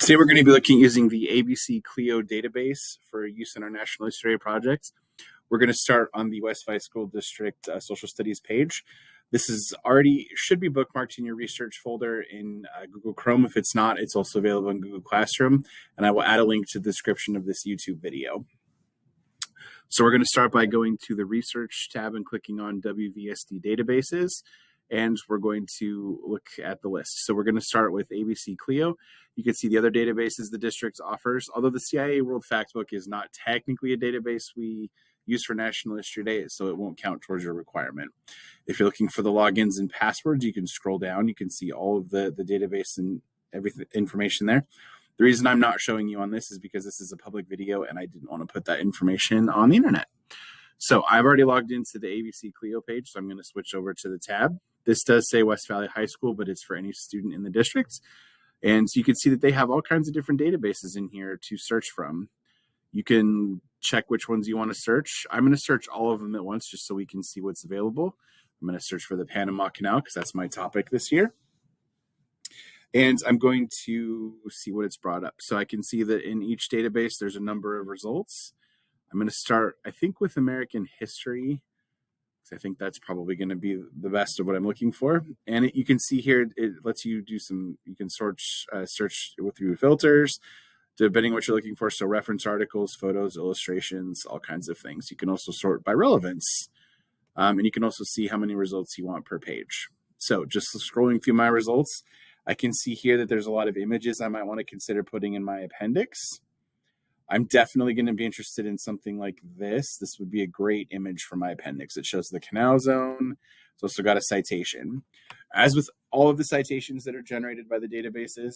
Today we're going to be looking at using the ABC-CLIO Database for use in our National History projects. We're going to start on the West Fife School District Social Studies page. This is should be bookmarked in your research folder in Google Chrome. If it's not, it's also available in Google Classroom, and I will add a link to the description of this YouTube video. So we're going to start by going to the Research tab and clicking on WVSD Databases, and we're going to look at the list. So we're going to start with ABC-CLIO. You can see the other databases the district offers, although the CIA World Factbook is not technically a database we use for National History Day, so it won't count towards your requirement. If you're looking for the logins and passwords, you can scroll down. You can see all of the database and everything information there. The reason I'm not showing you on this is because this is a public video and I didn't want to put that information on the internet. So I've already logged into the ABC-CLIO page, so I'm going to switch over to the tab. This does say West Valley High School, but it's for any student in the district. And so you can see that they have all kinds of different databases in here to search from. You can check which ones you want to search. I'm going to search all of them at once just so we can see what's available. I'm going to search for the Panama Canal because that's my topic this year. And I'm going to see what it's brought up. So I can see that in each database, there's a number of results. I'm going to start, I think, with American history. I think that's probably going to be the best of what I'm looking for. And you can see here, it lets you do you can search through filters, depending on what you're looking for. So reference articles, photos, illustrations, all kinds of things. You can also sort by relevance. And you can also see how many results you want per page. So just scrolling through my results, I can see here that there's a lot of images I might want to consider putting in my appendix. I'm definitely going to be interested in something like this. This would be a great image for my appendix. It shows the canal zone. It's also got a citation. As with all of the citations that are generated by the databases,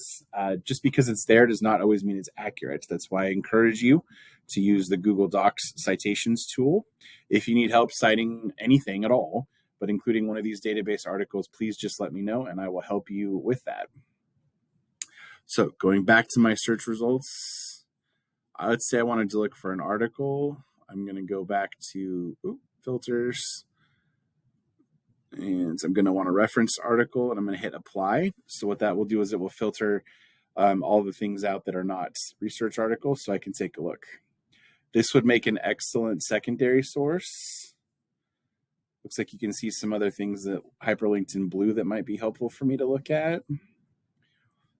just because it's there does not always mean it's accurate. That's why I encourage you to use the Google Docs citations tool. If you need help citing anything at all, but including one of these database articles, please just let me know and I will help you with that. So going back to my search results, let's say I wanted to look for an article. I'm going to go back to filters, and I'm going to want a reference article, and I'm going to hit apply. So what that will do is it will filter all the things out that are not research articles, so I can take a look. This would make an excellent secondary source. Looks like you can see some other things that hyperlinked in blue that might be helpful for me to look at.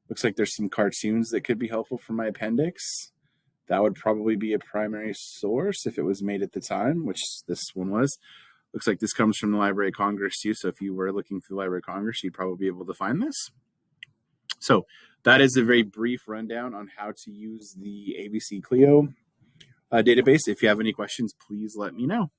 Looks like there's some cartoons that could be helpful for my appendix. That would probably be a primary source if it was made at the time, which this one was. Looks like this comes from the Library of Congress too. So if you were looking through the Library of Congress, you'd probably be able to find this. So that is a very brief rundown on how to use the ABC-CLIO database. If you have any questions, please let me know.